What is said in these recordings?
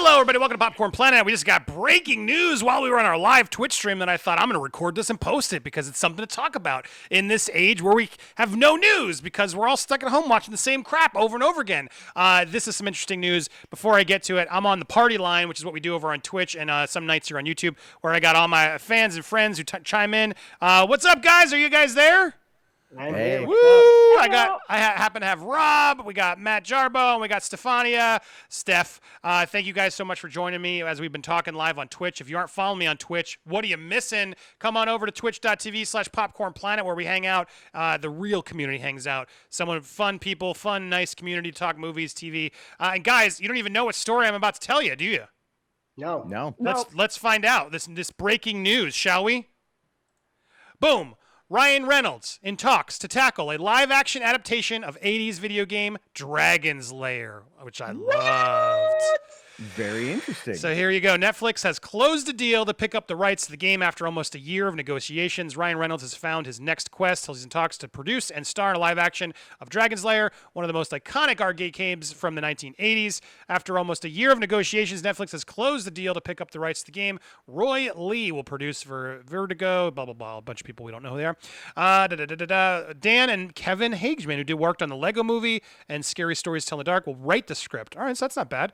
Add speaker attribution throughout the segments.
Speaker 1: Hello, everybody. Welcome to Popcorn Planet. We just got breaking news while we were on our live Twitch stream that I thought I'm going to record this and post it because it's something to talk about in this age where we have no news because we're all stuck at home watching the same crap over and over again. This is some interesting news. Before I get to it, I'm on the party line, which is what we do over on Twitch and some nights here on YouTube, where I got all my fans and friends who chime in. What's up, guys? Are you guys there?
Speaker 2: Hey.
Speaker 1: Woo! I happen to have Rob. We got Matt Jarbo, and we got Stefania. Steph, thank you guys so much for joining me as we've been talking live on Twitch. If you aren't following me on Twitch, what are you missing? Come on over to twitch.tv/popcornplanet where we hang out. The real community hangs out. Fun people, fun, nice community to talk movies, TV. And guys, you don't even know what story I'm about to tell you, do you?
Speaker 2: No.
Speaker 1: Let's find out. This breaking news, shall we? Boom. Ryan Reynolds in talks to tackle a live-action adaptation of 80s video game Dragon's Lair, which I loved.
Speaker 2: Very interesting.
Speaker 1: So here you go. Netflix has closed a deal to pick up the rights to the game after almost a year of negotiations. Ryan Reynolds has found his next quest. He's in talks to produce and star in a live action of Dragon's Lair, one of the most iconic arcade games from the 1980s. After almost a year of negotiations, Netflix has closed the deal to pick up the rights to the game. Roy Lee will produce for Vertigo, blah, blah, blah. A bunch of people we don't know who they are. Dan and Kevin Hageman, who worked on the Lego movie and Scary Stories Tell in the Dark, will write the script. All right, so that's not bad.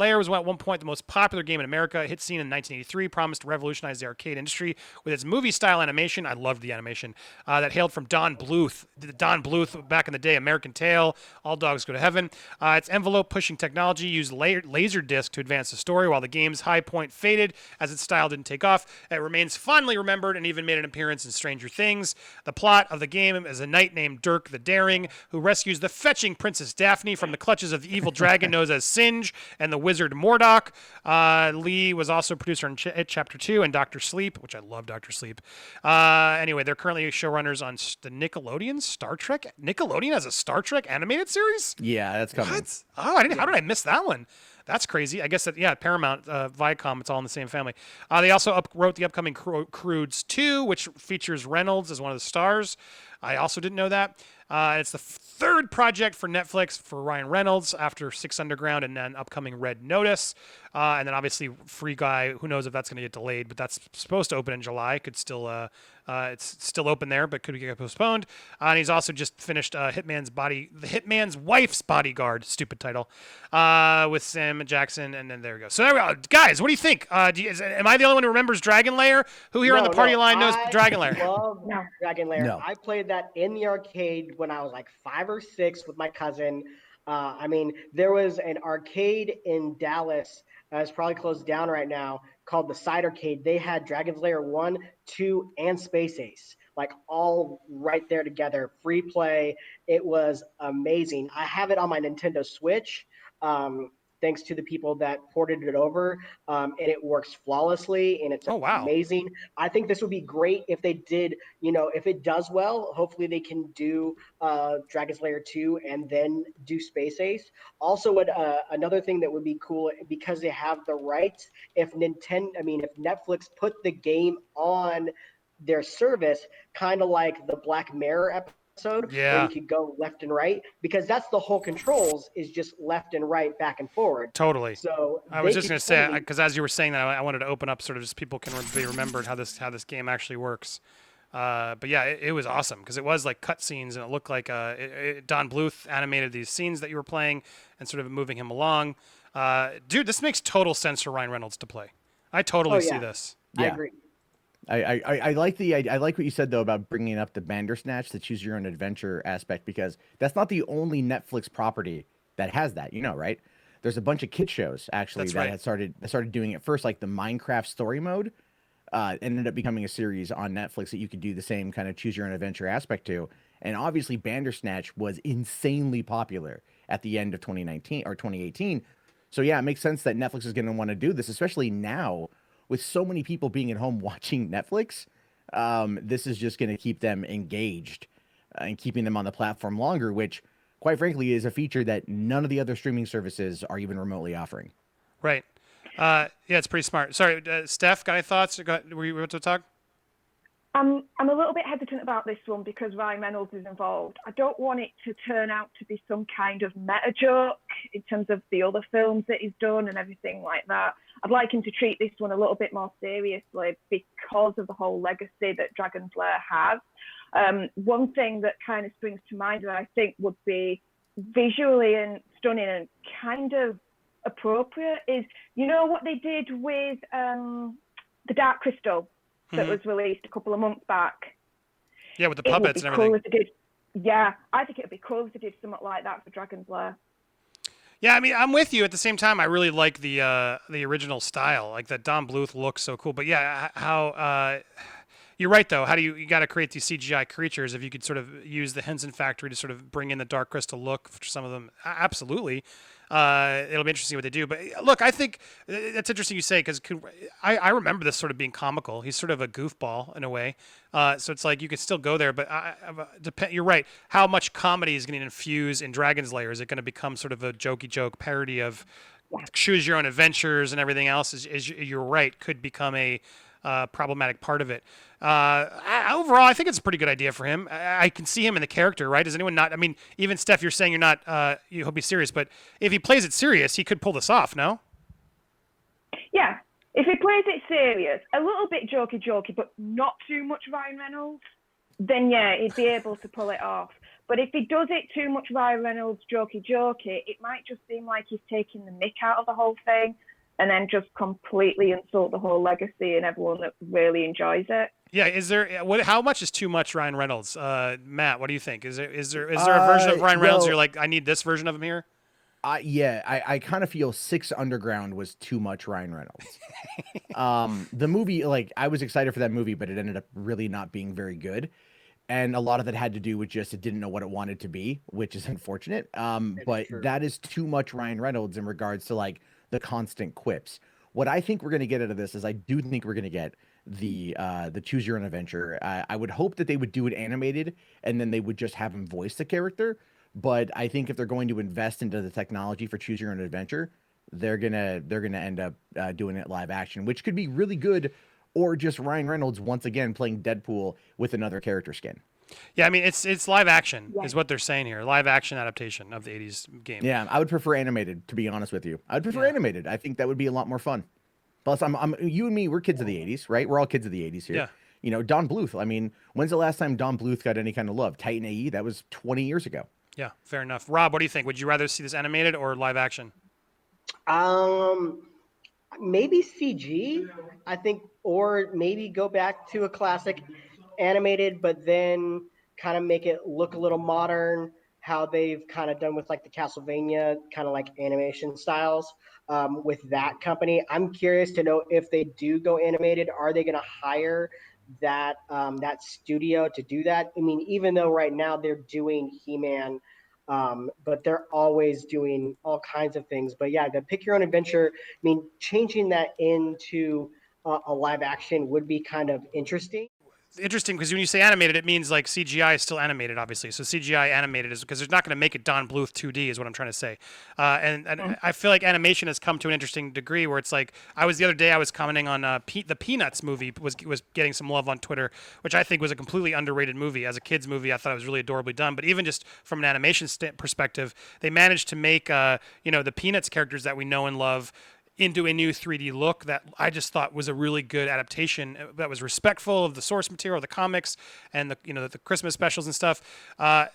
Speaker 1: Lair was at one point the most popular game in America. A hit scene in 1983, promised to revolutionize the arcade industry with its movie-style animation. I loved the animation that hailed from Don Bluth. Don Bluth, back in the day, American Tail, All Dogs Go to Heaven. Its envelope-pushing technology used laser disc to advance the story, while the game's high point faded as its style didn't take off. It remains fondly remembered and even made an appearance in Stranger Things. The plot of the game is a knight named Dirk the Daring who rescues the fetching Princess Daphne from the clutches of the evil dragon known as Singe and the wizard Mordok. Lee was also producer in Chapter 2 and Dr. Sleep, which I love Dr. Sleep. Anyway, they're currently showrunners on the Nickelodeon Star Trek. Nickelodeon has a Star Trek animated series?
Speaker 2: Yeah, that's coming.
Speaker 1: What? Oh, how did I miss that one? That's crazy. I guess that, yeah, Paramount, Viacom, it's all in the same family. They also wrote the upcoming Croods 2, which features Reynolds as one of the stars. I also didn't know that. It's the third project for Netflix for Ryan Reynolds after Six Underground and then upcoming Red Notice. And then obviously Free Guy, who knows if that's going to get delayed, but that's supposed to open in July. Could still, it's still open there, but could get postponed. And he's also just finished The Hitman's Wife's Bodyguard, stupid title, with Sam Jackson. And then there we go. So there we go. Guys, what do you think? Am I the only one who remembers Dragon Lair? Who here on the party line knows Dragon Lair?
Speaker 3: I love Dragon Lair.
Speaker 2: No.
Speaker 3: I played that in the arcade when I was like 5 or 6 with my cousin. There was an arcade in Dallas it's probably closed down right now called the Side Arcade. They had Dragon's Lair 1, 2, and Space Ace, like all right there together. Free play. It was amazing. I have it on my Nintendo Switch. Thanks to the people that ported it over, and it works flawlessly, and it's amazing. I think this would be great if they did, if it does well, hopefully they can do Dragon's Lair 2 and then do Space Ace. Also, another thing that would be cool, because they have the rights, if Netflix put the game on their service, kind of like the Black Mirror episode, where you could go left and right, because that's the whole controls is just left and right, back and forward.
Speaker 1: Totally.
Speaker 3: So
Speaker 1: I was just going to say, because as you were saying that, I wanted to open up sort of just people can be remembered how this game actually works. But yeah, it was awesome because it was like cutscenes and it looked like Don Bluth animated these scenes that you were playing and sort of moving him along. Dude, this makes total sense for Ryan Reynolds to play. I totally see this.
Speaker 3: Yeah. I agree.
Speaker 2: I like what you said though about bringing up the Bandersnatch, the choose your own adventure aspect, because that's not the only Netflix property that has that, right? There's a bunch of kid shows actually had started doing it first, like the Minecraft story mode ended up becoming a series on Netflix that you could do the same kind of choose your own adventure aspect to. And obviously Bandersnatch was insanely popular at the end of 2019 or 2018. So yeah, it makes sense that Netflix is going to want to do this, especially now with so many people being at home watching Netflix. This is just going to keep them engaged and keeping them on the platform longer, which, quite frankly, is a feature that none of the other streaming services are even remotely offering.
Speaker 1: Right. Yeah, it's pretty smart. Sorry, Steph, got any thoughts? Were you about to talk?
Speaker 4: I'm a little bit hesitant about this one because Ryan Reynolds is involved. I don't want it to turn out to be some kind of meta joke in terms of the other films that he's done and everything like that. I'd like him to treat this one a little bit more seriously because of the whole legacy that Dragon's Lair has. One thing that kind of springs to mind that I think would be visually and stunning and kind of appropriate is, you know what they did with the Dark Crystal that was released a couple of months back?
Speaker 1: Yeah, with the puppets and everything.
Speaker 4: Cool if they did, yeah, I think it would be cool if they did something like that for Dragon's Lair.
Speaker 1: Yeah, I mean, I'm with you. At the same time, I really like the original style. Like that Don Bluth looks so cool. But yeah, how you're right though. How do you got to create these CGI creatures? If you could sort of use the Henson factory to sort of bring in the Dark Crystal look for some of them, absolutely. It'll be interesting what they do. But look, I think that's interesting you say because I remember this sort of being comical. He's sort of a goofball in a way. So it's like you could still go there, but you're right. How much comedy is going to infuse in Dragon's Lair? Is it going to become sort of a jokey joke parody of choose your own adventures and everything else? Is you're right, could become a problematic part of it. Overall, I think it's a pretty good idea for him. I can see him in the character, right? Does anyone not? I mean, even Steph, you're saying you're not. He'll be serious, but if he plays it serious, he could pull this off. No?
Speaker 4: Yeah, if he plays it serious, a little bit jokey, but not too much Ryan Reynolds, then yeah, he'd be able to pull it off. But if he does it too much Ryan Reynolds, jokey, it might just seem like he's taking the mick out of the whole thing, and then just completely insult the whole legacy and everyone that really enjoys it.
Speaker 1: Yeah, is there how much is too much Ryan Reynolds? Matt, what do you think? Is there a version of Ryan Reynolds you're like, I need this version of him here?
Speaker 2: I kind of feel Six Underground was too much Ryan Reynolds. The movie, like, I was excited for that movie, but it ended up really not being very good. And a lot of that had to do with just it didn't know what it wanted to be, which is unfortunate. But that is too much Ryan Reynolds in regards to like the constant quips. What I think we're going to get out of this is I do think we're going to get the choose your own adventure. I would hope that they would do it animated and then they would just have him voice the character. But I think if they're going to invest into the technology for choose your own adventure, they're gonna end up doing it live action, which could be really good, or just Ryan Reynolds once again playing Deadpool with another character skin.
Speaker 1: Yeah, I mean it's live action is what they're saying here. Live action adaptation of the 80s game.
Speaker 2: Yeah, I would prefer animated, to be honest with you. I'd prefer animated. I think that would be a lot more fun. Plus, I'm you and me, we're kids of the 80s, right? We're all kids of the 80s here.
Speaker 1: Yeah.
Speaker 2: You know, Don Bluth. I mean, when's the last time Don Bluth got any kind of love? Titan AE? That was 20 years ago.
Speaker 1: Yeah, fair enough. Rob, what do you think? Would you rather see this animated or live action?
Speaker 3: Maybe CG, I think, or maybe go back to a classic animated, but then kind of make it look a little modern, how they've kind of done with like the Castlevania kind of like animation styles with that company. I'm curious to know if they do go animated, are they going to hire that that studio to do that? I mean, even though right now they're doing He-Man, but they're always doing all kinds of things. But yeah, the pick your own adventure, I mean, changing that into a live action would be kind of interesting.
Speaker 1: Interesting, because when you say animated, it means like CGI is still animated, obviously. So CGI animated is because they're not going to make it Don Bluth 2D, is what I'm trying to say. And I feel like animation has come to an interesting degree where it's like the other day I was commenting on the Peanuts movie was getting some love on Twitter, which I think was a completely underrated movie. As a kids movie, I thought it was really adorably done. But even just from an animation perspective, they managed to make the Peanuts characters that we know and love into a new 3D look that I just thought was a really good adaptation that was respectful of the source material, the comics, and the Christmas specials and stuff.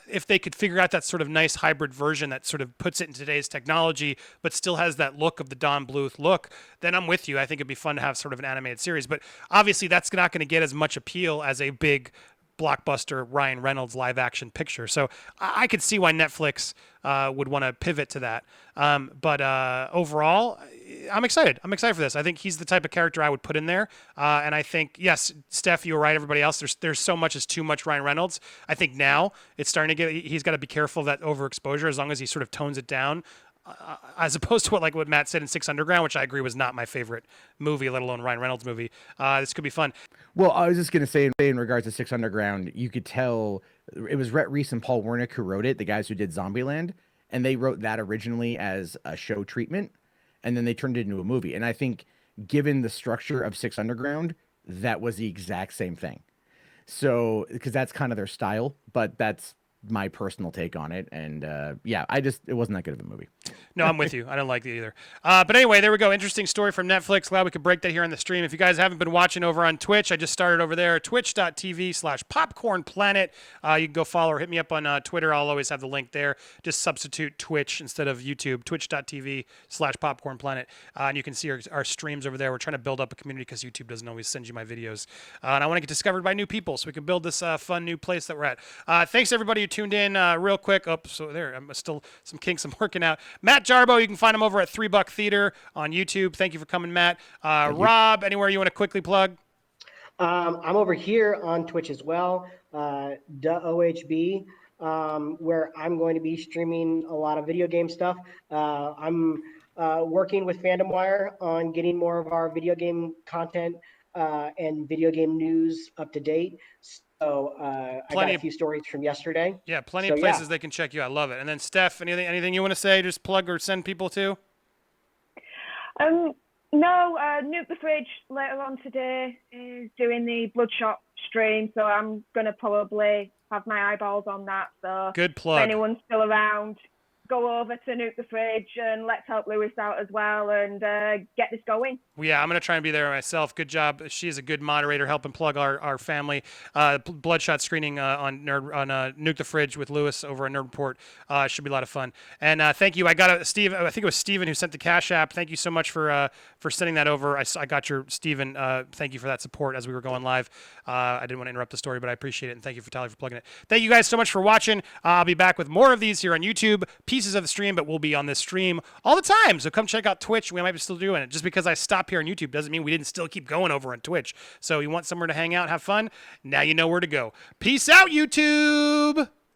Speaker 1: If they could figure out that sort of nice hybrid version that sort of puts it in today's technology, but still has that look of the Don Bluth look, then I'm with you. I think it'd be fun to have sort of an animated series. But obviously, that's not going to get as much appeal as a big blockbuster Ryan Reynolds live action picture. So I could see why Netflix would want to pivot to that. But overall, I'm excited. I'm excited for this. I think he's the type of character I would put in there. And I think, yes, Steph, you were right. Everybody else, there's so much as too much Ryan Reynolds. I think now it's starting to he's got to be careful of that overexposure as long as he sort of tones it down. As opposed to what Matt said in Six Underground, which I agree was not my favorite movie, let alone Ryan Reynolds movie. This could be fun.
Speaker 2: Well, I was just going to say in regards to Six Underground, you could tell it was Rhett Reese and Paul Wernick who wrote it, the guys who did Zombieland, and they wrote that originally as a show treatment, and then they turned it into a movie. And I think given the structure of Six Underground, that was the exact same thing. So, because that's kind of their style, but that's my personal take on it. And yeah, it wasn't that good of a movie.
Speaker 1: No, I'm with you. I don't like it either. But anyway, there we go. Interesting story from Netflix. Glad we could break that here on the stream. If you guys haven't been watching over on Twitch, I just started over there, twitch.tv/PopcornPlanet. You can go follow or hit me up on Twitter. I'll always have the link there. Just substitute Twitch instead of YouTube, twitch.tv/PopcornPlanet. And you can see our streams over there. We're trying to build up a community because YouTube doesn't always send you my videos. And I want to get discovered by new people so we can build this fun new place that we're at. Thanks, everybody who tuned in real quick. Oh, so there, I'm still some kinks I'm working out. Matt Jarbo, you can find him over at $3 Theater on YouTube. Thank you for coming, Matt. Rob, anywhere you want to quickly plug?
Speaker 3: I'm over here on Twitch as well, OHB, where I'm going to be streaming a lot of video game stuff. I'm working with Fandom Wire on getting more of our video game content and video game news up to date. So I got a few stories from yesterday.
Speaker 1: Yeah, plenty of places they can check you. I love it. And then Steph, anything you want to say? Just plug or send people to?
Speaker 4: No, Nuke the Fridge later on today is doing the Bloodshot stream, so I'm gonna probably have my eyeballs on that. So
Speaker 1: good plug.
Speaker 4: If anyone's still around, go over to Nuke the Fridge and let's help Lewis out as well and get this going.
Speaker 1: Well, yeah, I'm going to try and be there myself. Good job. She is a good moderator helping plug our family. Bloodshot screening on Nuke the Fridge with Lewis over at Nerd Report. Should be a lot of fun. And thank you. I got Steve. I think it was Steven who sent the Cash App. Thank you so much for sending that over. I got your Steven. Thank you for that support as we were going live. I didn't want to interrupt the story, but I appreciate it. And thank you for Tally for plugging it. Thank you guys so much for watching. I'll be back with more of these here on YouTube. Pieces of the stream, but we'll be on this stream all the time. So come check out Twitch. We might be still doing it. Just because I stop here on YouTube doesn't mean we didn't still keep going over on Twitch. So you want somewhere to hang out, have fun? Now you know where to go. Peace out, YouTube.